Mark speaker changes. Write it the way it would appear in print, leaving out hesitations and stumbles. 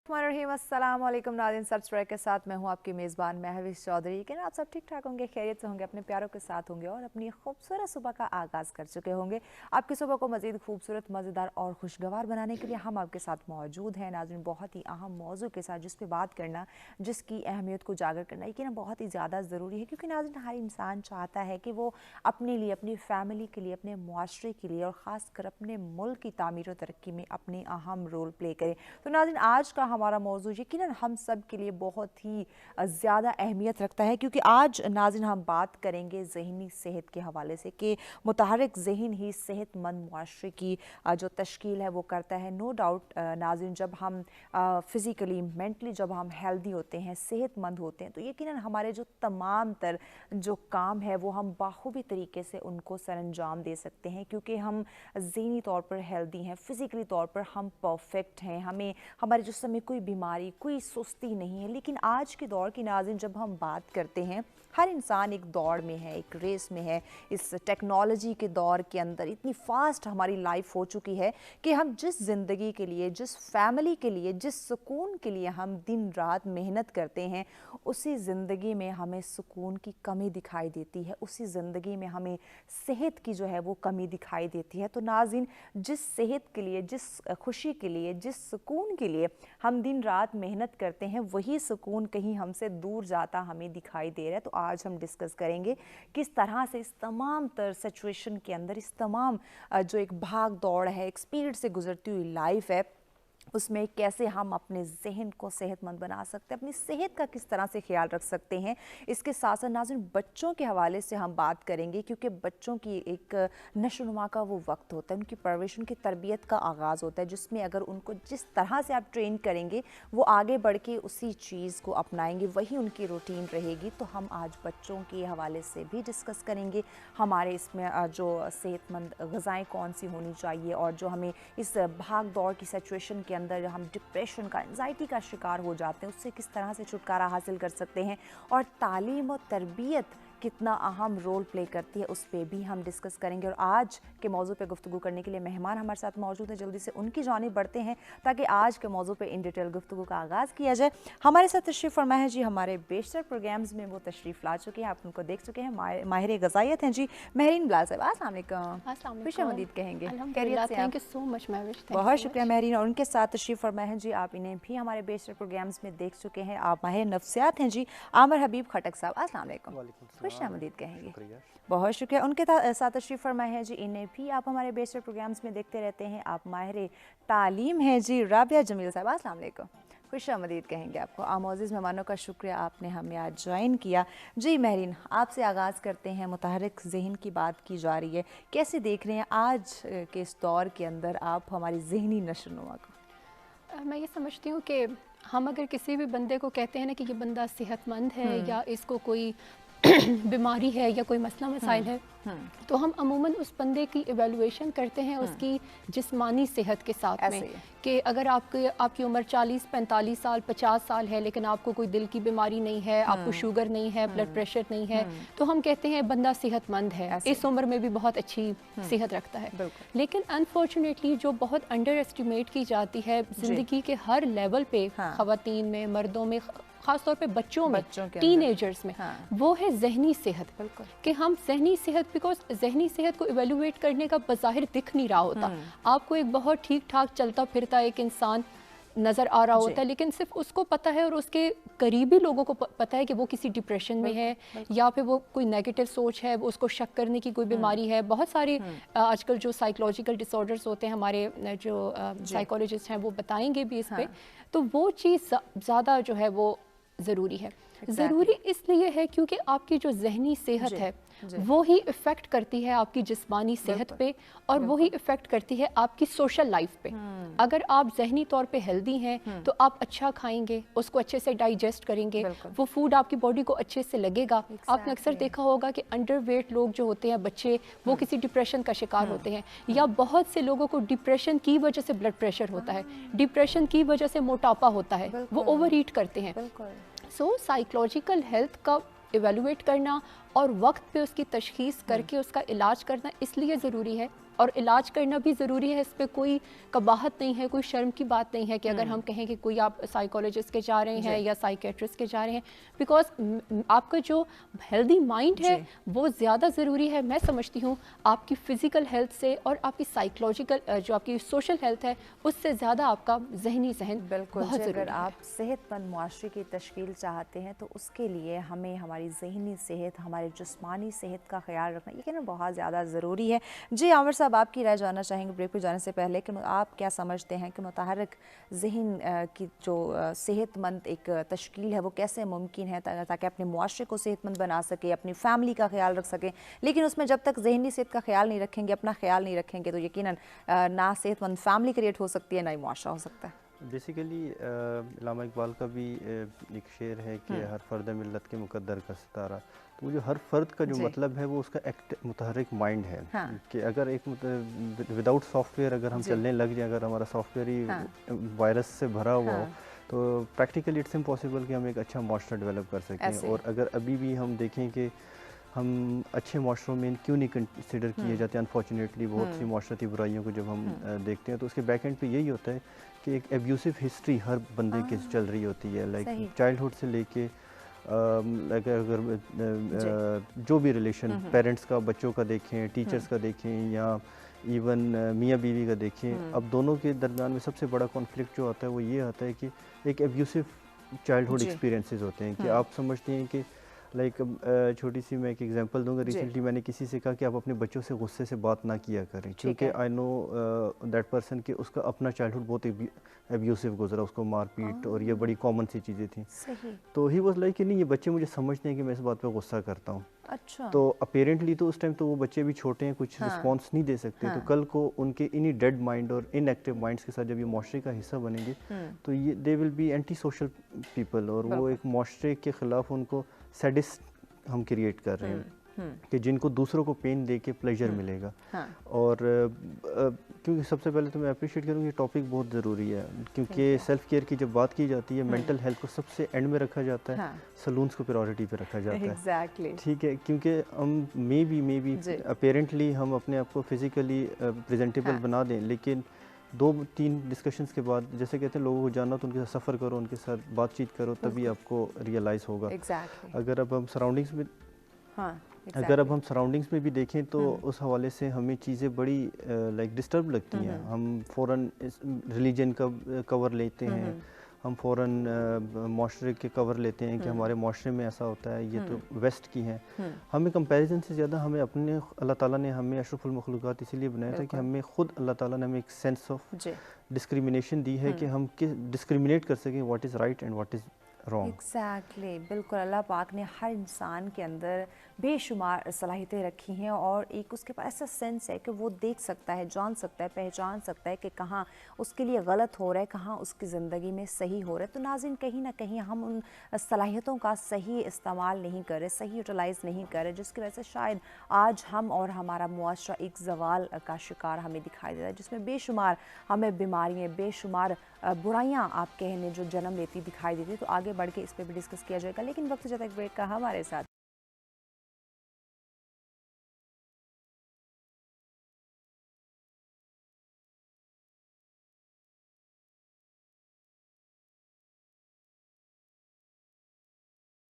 Speaker 1: अस्सलाम वालेकुम नाज़रीन, सब्सक्राइब के साथ मैं हूं आपकी मेज़बान महविश चौधरी। लेकिन आप सब ठीक ठाक होंगे, खैरियत से होंगे, अपने प्यारों के साथ होंगे और अपनी खूबसूरत सुबह का आगाज़ कर चुके होंगे। आपकी सुबह को मज़ीद खूबसूरत, मज़ेदार और खुशगवार बनाने के लिए हम आपके साथ मौजूद हैं नाज़रीन, बहुत ही अहम मौजू के साथ, जिस पर बात करना, जिसकी अहमियत को उजागर करना यकीनन बहुत ही ज़्यादा ज़रूरी है। क्योंकि नाज़रीन हर इंसान चाहता है कि वो अपने लिए, अपनी फैमिली के लिए, अपने मुआशरे के लिए और ख़ासकर अपने मुल्क की तामीर और तरक्की में अपने अहम रोल प्ले करे। तो नाज़रीन आज का हमारा मौजू यकीनन हम सब के लिए बहुत ही ज़्यादा अहमियत रखता है। क्योंकि आज नाज़रीन हम बात करेंगे ज़हनी सेहत के हवाले से कि मुतहर्रिक ज़हन ही सेहतमंद मुआशरे की जो तश्कील है वो करता है। नो डाउट नाज़रीन, जब हम फ़िज़िकली, मेंटली जब हम हेल्दी होते हैं, सेहतमंद होते हैं, तो यकीनन हमारे जो तमाम तर जो काम है वो हम बाखूबी तरीके से उनको सरअंजाम दे सकते हैं। क्योंकि हम ज़हनी तौर पर हेल्दी हैं, फ़िज़िकली तौर पर हम परफेक्ट हैं, हमें हमारे जिस्म में कोई बीमारी, कोई सुस्ती नहीं है। लेकिन आज के दौर की नाज़रीन जब हम बात करते हैं, हर इंसान एक दौड़ में है, एक रेस में है। इस टेक्नोलॉजी के दौर के अंदर इतनी फास्ट हमारी लाइफ हो चुकी है कि हम जिस ज़िंदगी के लिए, जिस फैमिली के लिए, जिस सुकून के लिए हम दिन रात मेहनत करते हैं, उसी ज़िंदगी में हमें सुकून की कमी दिखाई देती है, उसी ज़िंदगी में हमें सेहत की जो है वो कमी दिखाई देती है। तो नाज़रीन, जिस सेहत के लिए, जिस खुशी के लिए, जिस सुकून के लिए हम दिन रात मेहनत करते हैं, वही सुकून कहीं हमसे दूर जाता हमें दिखाई दे रहा है। तो आज हम डिस्कस करेंगे किस तरह से इस तमाम तर सिचुएशन के अंदर, इस तमाम जो एक भाग दौड़ है, एक स्पीड से गुजरती हुई लाइफ है, उसमें कैसे हम अपने ज़हन को सेहतमंद बना सकते हैं, अपनी सेहत का किस तरह से ख्याल रख सकते हैं। इसके साथ साथ नाज़रीन बच्चों के हवाले से हम बात करेंगे। क्योंकि बच्चों की एक नशोनुमा का वो वक्त होता है, उनकी परवरिश, उनकी तरबियत का आगाज़ होता है, जिसमें अगर उनको जिस तरह से आप ट्रेन करेंगे वो आगे बढ़ के उसी चीज़ को अपनाएंगे, वही उनकी रूटीन रहेगी। तो हम आज बच्चों के हवाले से भी डिस्कस करेंगे, हमारे इसमें जो सेहतमंद ग़िज़ाएँ कौन सी होनी चाहिए, और जो हमें इस भाग दौड़ की सिचुएशन के अंदर हम डिप्रेशन का, एंजाइटी का शिकार हो जाते हैं, उससे किस तरह से छुटकारा हासिल कर सकते हैं, और तालीम और तरबियत कितना अहम रोल प्ले करती है, उस पर भी हम डिस्कस करेंगे। और आज के मौजू पे गुफ्तगू करने के लिए मेहमान हमारे साथ मौजूद हैं। जल्दी से उनकी जानिब बढ़ते हैं ताकि आज के मौजू पे इन डिटेल गुफ्तगू का आगाज़ किया जाए। हमारे साथ तशरीफ़ फरमा है जी, हमारे बेशतर प्रोग्राम्स में वो तशरीफ़ ला चुके हैं, आप उनको देख चुके हैं, माहिर ग़िज़ाइयत हैं जी महरीन बिलाल साहब। अस्सलाम वालेकुम, खुशामदीद कहेंगे, खैरियत से?
Speaker 2: Thank you so much Mahvish,
Speaker 1: बहुत शुक्रिया महरीन। और उनके साथ तशरीफ़ फरमा है जी, आप इन्हें भी हमारे बेशतर प्रोग्राम्स में देख चुके हैं, आप माहिर नफ्सियात हैं जी, आमिर हबीब खटक साहब। अस्सलाम वालेकुम, खुशामदीद कहेंगे, बहुत शुक्रिया। उनके साथ तशरीफ़ फरमाए हैं जी, इन्हें भी आप हमारे बेशतर प्रोग्राम्स में देखते रहते हैं, आप माहिर तालीम हैं जी, राबिया जमील साहब। अस्सलाम वालेकुम, खुशामदीद कहेंगे आपको। आमोज़िज़ मेहमानों का शुक्रिया, आपने हमें आज ज्वाइन किया जी। महरीन, आपसे आगाज़ करते हैं। मुतहर्रिक ज़हन की बात की जा रही है, कैसे देख रहे हैं आज के इस दौर के अंदर आप हमारी ज़हनी नशोनुमा को?
Speaker 2: मैं ये समझती हूँ कि हम अगर किसी भी बंदे को कहते हैं ना कि ये बंदा सेहतमंद है या इसको कोई बीमारी है या कोई मसला मसाइल है, तो हम अमूमन उस बंदे की एवेलुएशन करते हैं उसकी जिस्मानी सेहत के साथ में, कि अगर आपकी उम्र 40-45 साल 50 साल है लेकिन आपको कोई दिल की बीमारी नहीं है, आपको शुगर नहीं है, ब्लड प्रेशर नहीं है, तो हम कहते हैं बंदा सेहतमंद है, इस उम्र में भी बहुत अच्छी सेहत रखता है। लेकिन अनफॉर्चुनेटली जो बहुत अंडर एस्टिमेट की जाती है ज़िंदगी के हर लेवल पे, ख़वातीन में, मर्दों में, खासतौर पे बच्चों में, टीनेजर्स में, वो है ज़हनी सेहत। कि हम ज़हनी सेहत, बिकॉज ज़हनी सेहत को इवेलुएट करने का बज़ाहिर दिख नहीं रहा होता। आपको एक बहुत ठीक ठाक चलता फिरता एक इंसान नज़र आ रहा होता है, लेकिन सिर्फ उसको पता है और उसके करीबी लोगों को पता है कि वो किसी डिप्रेशन में है या फिर वो कोई नेगेटिव सोच है, उसको शक करने की कोई बीमारी है। बहुत सारी आजकल जो साइकोलॉजिकल डिसऑर्डर्स होते हैं, हमारे जो साइकोलॉजिस्ट हैं वो बताएंगे भी इस पे। तो वो चीज़ ज़्यादा जो है वो ज़रूरी है। ज़रूरी इसलिए है क्योंकि आपकी जो ज़हनी सेहत है वो ही इफ़ेक्ट करती है आपकी जिस्मानी सेहत पे, और वो ही इफ़ेक्ट करती है आपकी सोशल लाइफ पे। अगर आप ज़हनी तौर पे हेल्दी हैं तो आप अच्छा खाएंगे, उसको अच्छे से डाइजेस्ट करेंगे, वो फूड आपकी बॉडी को अच्छे से लगेगा। आपने अक्सर देखा होगा कि अंडरवेट लोग जो होते हैं, बच्चे, वो किसी डिप्रेशन का शिकार होते हैं, या बहुत से लोगों को डिप्रेशन की वजह से ब्लड प्रेशर होता है, डिप्रेशन की वजह से मोटापा होता है, वो ओवर ईट करते हैं। सो साइकोलॉजिकल हेल्थ का इवेलुएट करना اور وقت پہ اس کی تشخیص کر کے اس کا علاج کرنا اس لیے ضروری ہے، اور علاج کرنا بھی ضروری ہے، اس پہ کوئی قباحت نہیں ہے، کوئی شرم کی بات نہیں ہے کہ اگر ہم کہیں کہ کوئی آپ سائیکولوجسٹ کے جا رہے ہیں یا سائیکیٹرسٹ کے جا رہے ہیں، بیکاز آپ کا جو ہیلدی مائنڈ ہے وہ زیادہ ضروری ہے، میں سمجھتی ہوں آپ کی فزیکل ہیلتھ سے اور آپ کی سائیکولوجیکل جو آپ کی سوشل ہیلتھ ہے اس سے زیادہ آپ کا ذہنی ذہن
Speaker 1: بالکل
Speaker 2: بہت
Speaker 1: اگر
Speaker 2: ضروری ہے۔
Speaker 1: آپ صحت مند معاشرے کی تشکیل چاہتے ہیں تو اس کے لیے ہمیں ہماری ذہنی صحت، ہمارے جسمانی صحت کا خیال رکھنا یقیناً بہت زیادہ ضروری ہے۔ جی عامر صاحب، آپ کی رائے جاننا چاہیں گے بریک پہ جانے سے پہلے کہ آپ کیا سمجھتے ہیں کہ متحرک ذہن کی جو صحت مند ایک تشکیل ہے وہ کیسے ممکن ہے تاکہ اپنے معاشرے کو صحت مند بنا سکے، اپنی فیملی کا خیال رکھ سکیں، لیکن اس میں جب تک ذہنی صحت کا خیال نہیں رکھیں گے، اپنا خیال نہیں رکھیں گے تو یقیناً نہ صحت مند فیملی کریٹ ہو سکتی ہے، نہ ہی معاشرہ ہو سکتا ہے۔
Speaker 3: بیسیکلی علامہ اقبال کا بھی ایک شعر ہے کہ ہر فرد ملت کے مقدر کا ستارہ، تو وہ جو ہر فرد کا جو مطلب ہے وہ اس کا ایک متحرک مائنڈ ہے کہ اگر ایک وداؤٹ سافٹ ویئر اگر ہم چلنے لگ جائیں، اگر ہمارا سافٹ ویئر ہی وائرس سے بھرا ہوا ہو تو پریکٹیکلی اٹس امپاسبل کہ ہم ایک اچھا معاشرہ ڈیولپ کر سکیں۔ اور اگر ابھی بھی ہم دیکھیں کہ ہم اچھے معاشروں میں کیوں نہیں کنسیڈر کیے جاتے، انفارچونیٹلی بہت سی معاشرتی برائیوں کو جب ہم دیکھتے ہیں تو اس کے بیک اینڈ پہ یہی ہوتا ہے کہ ایک ایبیوسو ہسٹری ہر بندے کی چل رہی ہوتی ہے، لائک چائلڈ ہوڈ سے لے کے اگر جو بھی ریلیشن پیرنٹس کا بچوں کا دیکھیں، ٹیچرز کا دیکھیں، یا ایون میاں بیوی کا دیکھیں، اب دونوں کے درمیان میں سب سے بڑا کانفلکٹ جو آتا ہے وہ یہ آتا ہے کہ ایک ایبیوسو چائلڈ ہوڈ ایکسپیرینسز ہوتے ہیں کہ آپ سمجھتے ہیں کہ لائک چھوٹی سی میں ایک ایگزامپل دوں گا، ریسنٹلی میں نے کسی سے کہا کہ آپ اپنے بچوں سے غصے سے بات نہ کیا کریں کیونکہ آئی نو دیٹ پرسن کہ اس کا اپنا چائلڈ ہوڈ بہت ایبیوسو گزرا، اس کو مار پیٹ اور یہ بڑی کامن سی چیزیں تھیں، تو ہی واز لائک کہ نہیں یہ بچے مجھے سمجھتے ہیں کہ میں اس بات پہ غصہ کرتا ہوں، تو اپیرنٹلی تو اس ٹائم تو وہ بچے بھی چھوٹے ہیں، کچھ رسپانس نہیں دے سکتے، تو کل کو ان کے انہی ڈیڈ مائنڈ اور ان ایکٹیو مائنڈس کے ساتھ جب یہ معاشرے کا حصہ بنیں گے تو یہ they will be anti social people, اور وہ ایک معاشرے کے خلاف ان کو سیڈسٹ ہم کریٹ کر رہے ہیں کہ جن کو دوسروں کو پین دے کے پلیجر ملے گا۔ اور کیونکہ سب سے پہلے تو میں اپریشیٹ کروں یہ ٹاپک بہت ضروری ہے، کیونکہ سیلف کیئر کی جب بات کی جاتی ہے مینٹل ہیلتھ کو سب سے اینڈ میں رکھا جاتا ہے، سلونز کو پرائورٹی پہ رکھا جاتا ہے، ٹھیک ہے، کیونکہ ہم مے بی اپیرنٹلی ہم اپنے آپ کو فزیکلی پریزنٹیبل بنا دیں، لیکن 2-3 ڈسکشنز کے بعد جیسے کہتے ہیں لوگوں کو جاننا تو ان کے ساتھ سفر کرو، ان کے ساتھ بات چیت کرو، تبھی آپ کو ریئلائز ہوگا۔ اگر اب ہم سراؤنڈنگز میں بھی دیکھیں تو اس حوالے سے ہمیں چیزیں بڑی لائک ڈسٹرب لگتی ہیں، ہم فوراً ریلیجن کا کور لیتے ہیں، ہم فوراً معاشرے کے کور لیتے ہیں کہ ہمارے معاشرے میں ایسا ہوتا ہے، یہ تو ویسٹ کی ہیں، ہمیں کمپیریزن سے زیادہ ہمیں اپنے اللہ تعالیٰ نے ہمیں اشرف المخلوقات اسی لیے بنایا تھا کہ ہمیں خود اللہ تعالیٰ نے ہمیں ایک سینس آف ڈسکریمنیشن دی ہے کہ ہم ڈسکریمنیٹ کر سکیں what is right and what is wrong.
Speaker 1: Exactly, بالکل، اللہ پاک نے ہر انسان کے اندر بے شمار صلاحیتیں رکھی ہیں اور ایک اس کے پاس ایسا سینس ہے کہ وہ دیکھ سکتا ہے، جان سکتا ہے، پہچان سکتا ہے کہ کہاں اس کے لیے غلط ہو رہا ہے، کہاں اس کی زندگی میں صحیح ہو رہا ہے۔ تو ناظرین، کہیں نہ کہیں ہم ان صلاحیتوں کا صحیح استعمال نہیں کر رہے، صحیح یوٹیلائز نہیں کر رہے، جس کی وجہ سے شاید آج ہم اور ہمارا معاشرہ ایک زوال کا شکار ہمیں دکھائی دے رہا ہے، جس میں بے شمار ہمیں بیماریاں، بے شمار برائیاں آپ کہنے جو جنم لیتی دکھائی دیتی۔ تو آگے بڑھ کے اس پہ بھی ڈسکس کیا جائے گا، لیکن وقت جب تک بریک کا ہمارے ساتھ